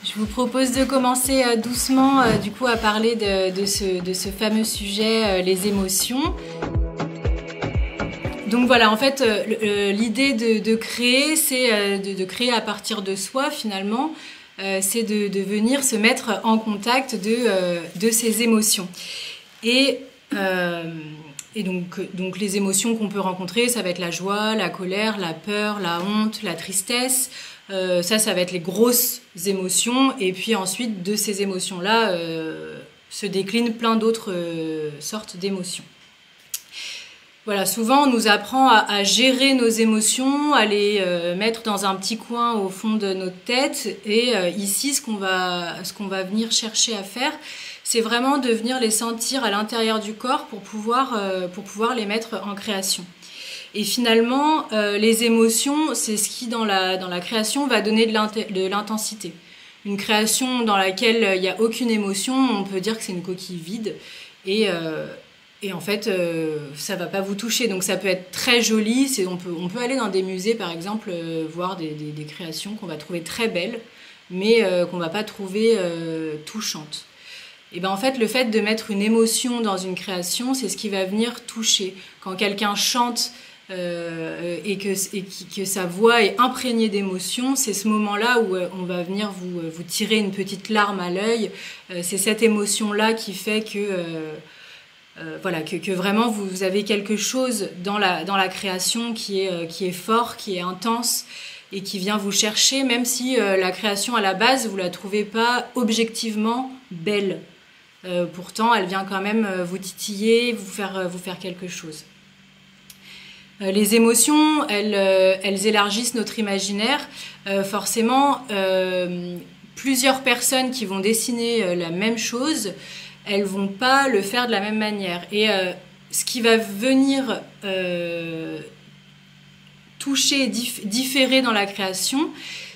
Je vous propose de commencer doucement du coup à parler de ce fameux sujet, les émotions. Donc voilà, en fait, l'idée de créer, c'est de créer à partir de soi finalement, c'est de venir se mettre en contact de ces émotions. Et donc les émotions qu'on peut rencontrer, ça va être la joie, la colère, la peur, la honte, la tristesse. Ça va être les grosses émotions. Et puis ensuite, de ces émotions-là, se déclinent plein d'autres sortes d'émotions. Voilà, souvent on nous apprend à gérer nos émotions, à les mettre dans un petit coin au fond de notre tête. Et ici, ce qu'on va venir chercher à faire, c'est vraiment de venir les sentir à l'intérieur du corps pour pouvoir les mettre en création. Et finalement, les émotions, c'est ce qui, dans la création, va donner de l'intensité. Une création dans laquelle il n'y a aucune émotion, on peut dire que c'est une coquille vide. Et en fait, ça ne va pas vous toucher. Donc ça peut être très joli. On peut aller dans des musées, par exemple, voir des créations qu'on va trouver très belles, mais qu'on ne va pas trouver touchantes. Et ben en fait, le fait de mettre une émotion dans une création, c'est ce qui va venir toucher. Quand quelqu'un chante et que sa voix est imprégnée d'émotion, c'est ce moment-là où on va venir vous tirer une petite larme à l'œil. C'est cette émotion-là qui fait que vraiment vous avez quelque chose dans la création qui est fort, qui est intense et qui vient vous chercher, même si la création à la base, vous la trouvez pas objectivement belle. Pourtant, elle vient quand même vous titiller, vous faire quelque chose. Les émotions, elles élargissent notre imaginaire. Forcément, plusieurs personnes qui vont dessiner la même chose, elles vont pas le faire de la même manière. Et ce qui va venir toucher, différer dans la création,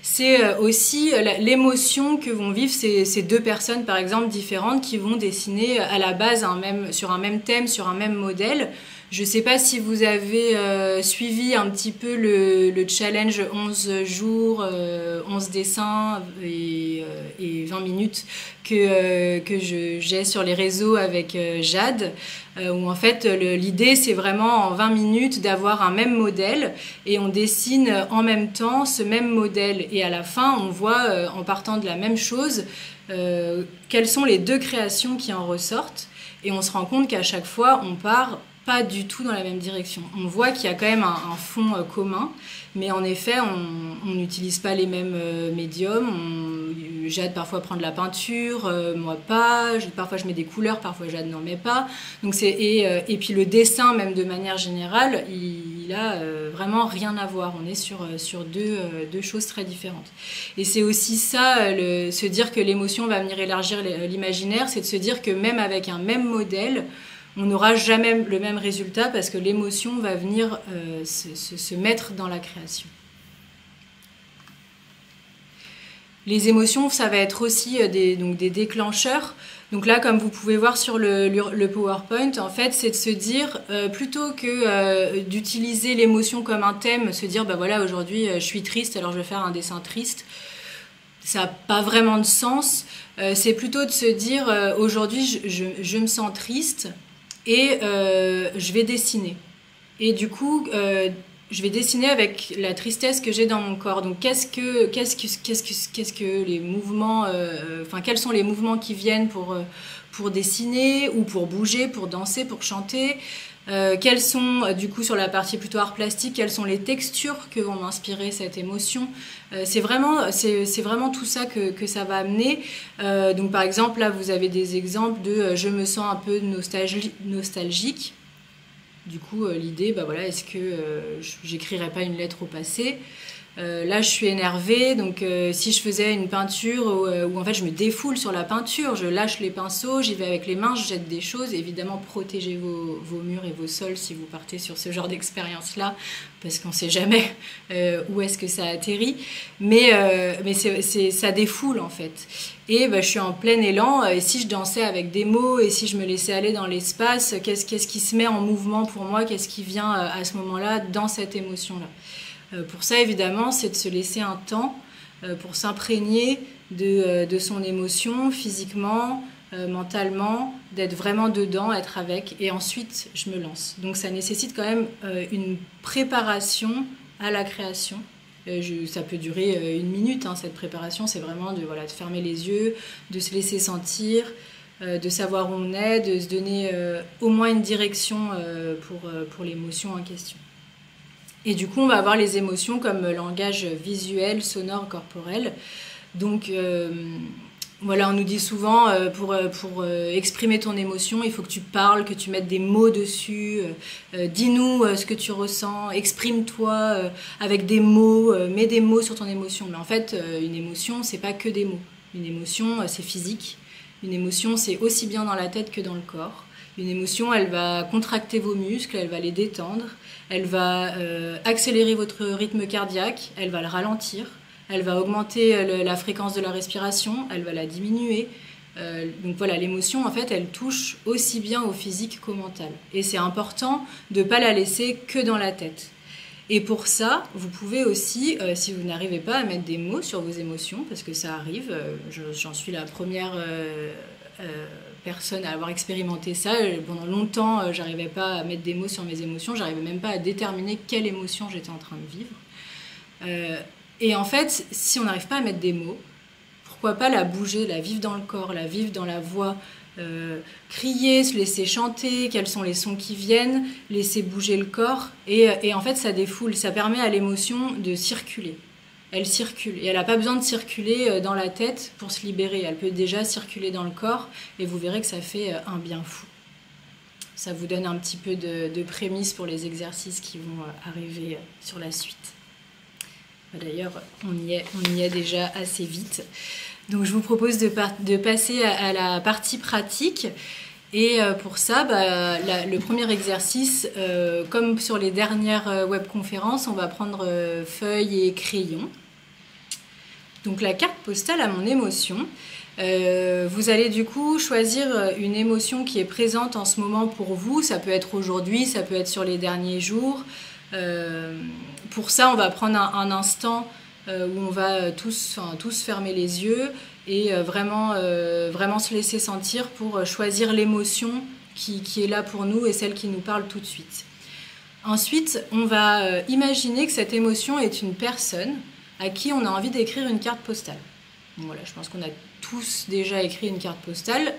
c'est aussi l'émotion que vont vivre ces deux personnes, par exemple, différentes, qui vont dessiner à la base sur un même thème, sur un même modèle. Je ne sais pas si vous avez suivi un petit peu le challenge 11 jours, 11 dessins et 20 minutes que j'ai sur les réseaux avec Jade, où en fait l'idée c'est vraiment en 20 minutes d'avoir un même modèle et on dessine en même temps ce même modèle. Et à la fin, on voit, en partant de la même chose, quelles sont les deux créations qui en ressortent. Et on se rend compte qu'à chaque fois, on part pas du tout dans la même direction. On voit qu'il y a quand même un fond commun, mais en effet, on n'utilise pas les mêmes médiums. Jade parfois prend de la peinture, moi pas. Parfois je mets des couleurs, parfois Jade n'en met pas. Donc et puis le dessin, même de manière générale, il a vraiment rien à voir. On est sur deux choses très différentes. Et c'est aussi ça, se dire que l'émotion va venir élargir l'imaginaire, c'est de se dire que même avec un même modèle, on n'aura jamais le même résultat parce que l'émotion va venir se mettre dans la création. Les émotions, ça va être aussi des déclencheurs. Donc là, comme vous pouvez voir sur le PowerPoint, en fait, c'est de se dire, plutôt que d'utiliser l'émotion comme un thème, se dire, bah voilà, aujourd'hui, je suis triste, alors je vais faire un dessin triste. Ça n'a pas vraiment de sens. C'est plutôt de se dire, aujourd'hui, je me sens triste. Et je vais dessiner. Et du coup, je vais dessiner avec la tristesse que j'ai dans mon corps. Donc, qu'est-ce que les mouvements, quels sont les mouvements qui viennent pour dessiner ou pour bouger, pour danser, pour chanter. Quelles sont, du coup, sur la partie plutôt art plastique, quelles sont les textures que vont m'inspirer cette émotion. C'est vraiment tout ça que ça va amener. Donc, par exemple, là, vous avez des exemples de je me sens un peu nostalgique. Du coup, l'idée, bah voilà, est-ce que j'écrirais pas une lettre au passé ? Là, je suis énervée, donc si je faisais une peinture où en fait je me défoule sur la peinture, je lâche les pinceaux, j'y vais avec les mains, je jette des choses. Évidemment, protégez vos murs et vos sols si vous partez sur ce genre d'expérience-là, parce qu'on ne sait jamais où est-ce que ça atterrit. Mais ça défoule en fait. Et je suis en plein élan, et si je dansais avec des mots, et si je me laissais aller dans l'espace, qu'est-ce qui se met en mouvement pour moi, qu'est-ce qui vient à ce moment-là dans cette émotion-là. Pour ça, évidemment, c'est de se laisser un temps pour s'imprégner de son émotion, physiquement, mentalement, d'être vraiment dedans, être avec, et ensuite je me lance. Donc ça nécessite quand même une préparation à la création. Ça peut durer 1 minute, hein, cette préparation, c'est vraiment de fermer les yeux, de se laisser sentir, de savoir où on est, de se donner au moins une direction pour l'émotion en question. Et du coup, on va avoir les émotions comme langage visuel, sonore, corporel. Donc, on nous dit souvent, pour exprimer ton émotion, il faut que tu parles, que tu mettes des mots dessus. Dis-nous ce que tu ressens, exprime-toi avec des mots, mets des mots sur ton émotion. Mais en fait, une émotion, c'est pas que des mots. Une émotion, c'est physique. Une émotion, c'est aussi bien dans la tête que dans le corps. Une émotion, elle va contracter vos muscles, elle va les détendre, elle va accélérer votre rythme cardiaque, elle va le ralentir, elle va augmenter la fréquence de la respiration, elle va la diminuer. Donc voilà, l'émotion, en fait, elle touche aussi bien au physique qu'au mental. Et c'est important de ne pas la laisser que dans la tête. Et pour ça, vous pouvez aussi, si vous n'arrivez pas à mettre des mots sur vos émotions, parce que ça arrive, j'en suis la première personne à avoir expérimenté ça. Pendant longtemps, j'arrivais pas à mettre des mots sur mes émotions, j'arrivais même pas à déterminer quelle émotion j'étais en train de vivre. Et en fait, si on n'arrive pas à mettre des mots, pourquoi pas la bouger, la vivre dans le corps, la vivre dans la voix, crier, se laisser chanter, quels sont les sons qui viennent, laisser bouger le corps. Et en fait, ça défoule, ça permet à l'émotion de circuler. Elle circule et elle n'a pas besoin de circuler dans la tête pour se libérer. Elle peut déjà circuler dans le corps et vous verrez que ça fait un bien fou. Ça vous donne un petit peu de prémices pour les exercices qui vont arriver sur la suite. D'ailleurs, on y est déjà assez vite. Donc je vous propose de passer à la partie pratique. Et pour ça, le premier exercice, comme sur les dernières webconférences, on va prendre feuille et crayon. Donc la carte postale à mon émotion. Vous allez du coup choisir une émotion qui est présente en ce moment pour vous. Ça peut être aujourd'hui, ça peut être sur les derniers jours. Pour ça, on va prendre un instant où on va tous fermer les yeux et vraiment se laisser sentir pour choisir l'émotion qui est là pour nous et celle qui nous parle tout de suite. Ensuite, on va imaginer que cette émotion est une personne à qui on a envie d'écrire une carte postale. Donc voilà, je pense qu'on a tous déjà écrit une carte postale.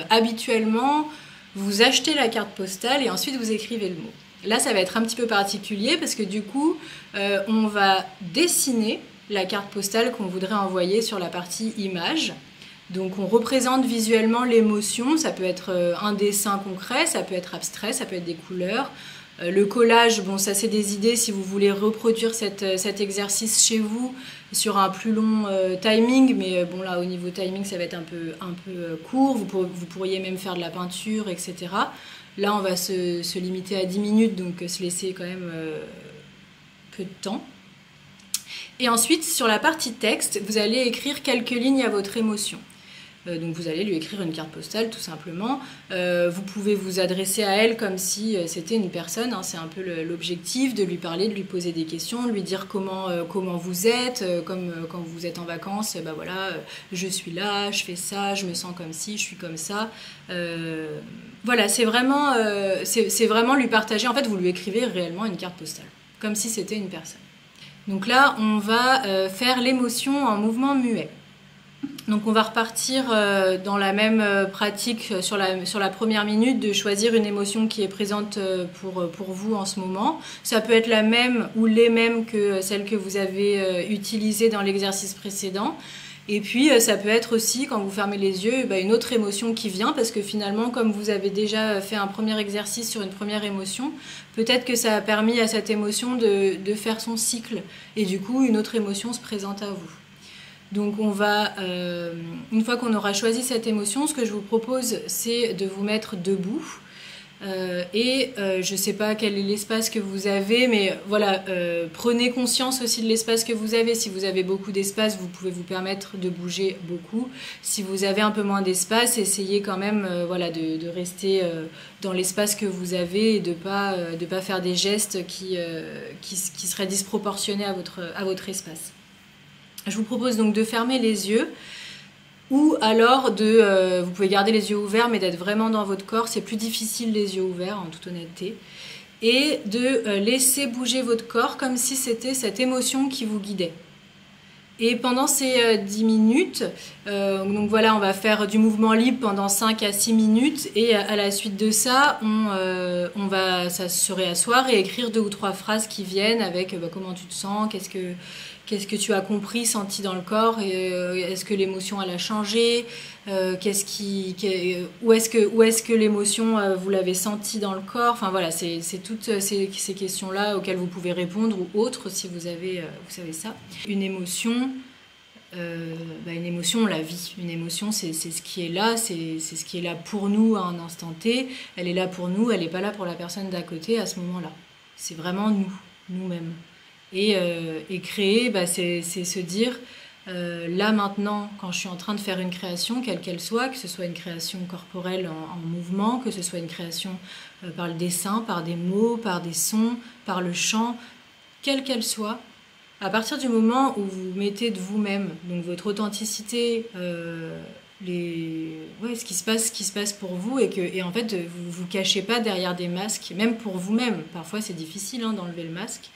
Habituellement, vous achetez la carte postale et ensuite vous écrivez le mot. Là, ça va être un petit peu particulier parce que du coup, on va dessiner la carte postale qu'on voudrait envoyer sur la partie image. Donc, on représente visuellement l'émotion. Ça peut être un dessin concret, ça peut être abstrait, ça peut être des couleurs. Le collage, bon, ça c'est des idées si vous voulez reproduire cet exercice chez vous sur un plus long timing, mais bon là au niveau timing ça va être un peu court, vous pourriez même faire de la peinture, etc. Là on va se limiter à 10 minutes, donc se laisser quand même peu de temps. Et ensuite sur la partie texte, vous allez écrire quelques lignes à votre émotion. Donc vous allez lui écrire une carte postale tout simplement. Vous pouvez vous adresser à elle comme si c'était une personne, hein, c'est un peu l'objectif, de lui parler, de lui poser des questions, de lui dire comment vous êtes, comme quand vous êtes en vacances, voilà, je suis là, je fais ça, je me sens comme ci, je suis comme ça. Voilà, c'est vraiment lui partager, en fait vous lui écrivez réellement une carte postale, comme si c'était une personne. Donc là on va faire l'émotion en mouvement muet. Donc on va repartir dans la même pratique sur la première minute de choisir une émotion qui est présente pour vous en ce moment. Ça peut être la même ou les mêmes que celle que vous avez utilisée dans l'exercice précédent. Et puis ça peut être aussi, quand vous fermez les yeux, une autre émotion qui vient, parce que finalement, comme vous avez déjà fait un premier exercice sur une première émotion, peut-être que ça a permis à cette émotion de faire son cycle. Et du coup, une autre émotion se présente à vous. Donc on va, une fois qu'on aura choisi cette émotion, ce que je vous propose, c'est de vous mettre debout. Je ne sais pas quel est l'espace que vous avez, mais voilà, prenez conscience aussi de l'espace que vous avez. Si vous avez beaucoup d'espace, vous pouvez vous permettre de bouger beaucoup. Si vous avez un peu moins d'espace, essayez quand même voilà, de rester dans l'espace que vous avez et de pas faire des gestes qui seraient disproportionnés à votre espace. Je vous propose donc de fermer les yeux Ou alors vous pouvez garder les yeux ouverts, mais d'être vraiment dans votre corps. C'est plus difficile les yeux ouverts, en toute honnêteté. Et de laisser bouger votre corps comme si c'était cette émotion qui vous guidait. Et pendant ces 10 minutes, donc voilà, on va faire du mouvement libre pendant 5 à 6 minutes. Et à la suite de ça, on va se réasseoir et écrire 2 ou 3 phrases qui viennent avec comment tu te sens, qu'est-ce que tu as compris, senti dans le corps, est-ce que l'émotion elle a changé, où est-ce que l'émotion vous l'avez senti dans le corps. Enfin voilà, c'est toutes ces questions-là auxquelles vous pouvez répondre ou autres si vous savez ça. Une émotion, on la vit. Une émotion, c'est ce qui est là, c'est ce qui est là pour nous à un instant T. Elle est là pour nous, elle n'est pas là pour la personne d'à côté à ce moment-là. C'est vraiment nous-mêmes. Et créer, c'est se dire, là maintenant, quand je suis en train de faire une création, quelle qu'elle soit, que ce soit une création corporelle en mouvement, que ce soit une création par le dessin, par des mots, par des sons, par le chant, quelle qu'elle soit, à partir du moment où vous mettez de vous-même, donc votre authenticité, ce qui se passe pour vous, et en fait vous vous cachez pas derrière des masques, même pour vous-même. Parfois c'est difficile d'enlever le masque.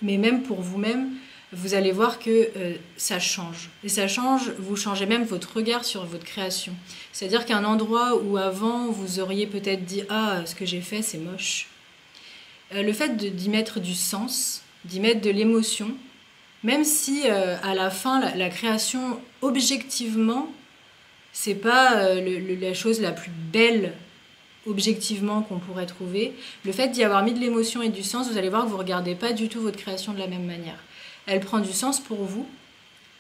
Mais même pour vous-même, vous allez voir que ça change. Et ça change, vous changez même votre regard sur votre création. C'est-à-dire qu'un endroit où avant, vous auriez peut-être dit « Ah, ce que j'ai fait, c'est moche ». Le fait d'y mettre du sens, d'y mettre de l'émotion, même si à la fin, la création, objectivement, c'est pas la chose la plus belle objectivement qu'on pourrait trouver, le fait d'y avoir mis de l'émotion et du sens, vous allez voir que vous ne regardez pas du tout votre création de la même manière. Elle prend du sens pour vous,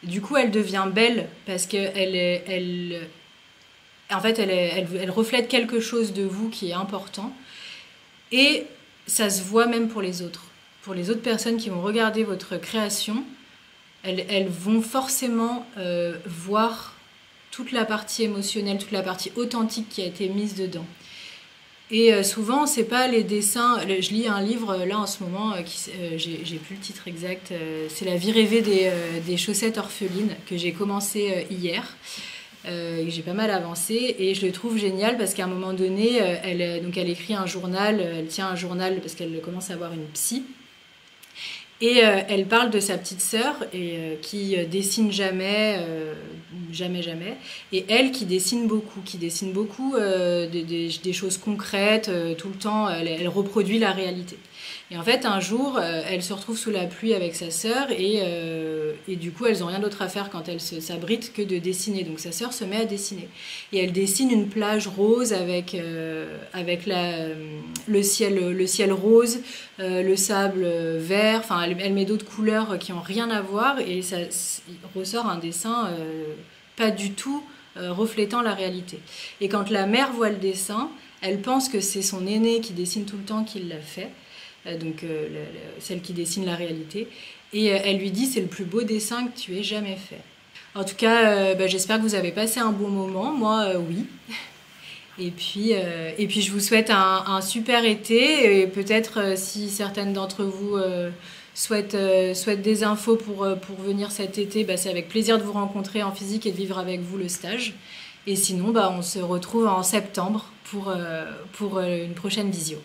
du coup elle devient belle parce qu'elle reflète quelque chose de vous qui est important, et ça se voit même pour les autres. Pour les autres personnes qui vont regarder votre création, elles vont forcément voir toute la partie émotionnelle, toute la partie authentique qui a été mise dedans. Et souvent, c'est pas les dessins. Je lis un livre là en ce moment, j'ai plus le titre exact. C'est La vie rêvée des chaussettes orphelines que j'ai commencé hier. J'ai pas mal avancé et je le trouve génial parce qu'à un moment donné, elle écrit un journal, elle tient un journal parce qu'elle commence à avoir une psy. Et elle parle de sa petite sœur qui dessine jamais, et elle qui dessine beaucoup des choses concrètes, tout le temps, elle reproduit la réalité. Et en fait, un jour, elle se retrouve sous la pluie avec sa sœur et du coup, elles n'ont rien d'autre à faire quand elles s'abritent que de dessiner. Donc sa sœur se met à dessiner. Et elle dessine une plage rose avec le ciel rose, le sable vert. Enfin, elle met d'autres couleurs qui n'ont rien à voir et ça ressort un dessin pas du tout reflétant la réalité. Et quand la mère voit le dessin, elle pense que c'est son aînée qui dessine tout le temps qui l'a fait. Donc celle qui dessine la réalité, et elle lui dit c'est le plus beau dessin que tu aies jamais fait. En tout cas, j'espère que vous avez passé un bon moment, moi oui. Et puis je vous souhaite un super été, et peut-être si certaines d'entre vous souhaitent des infos pour venir cet été, c'est avec plaisir de vous rencontrer en physique et de vivre avec vous le stage. Et sinon, on se retrouve en septembre pour une prochaine visio.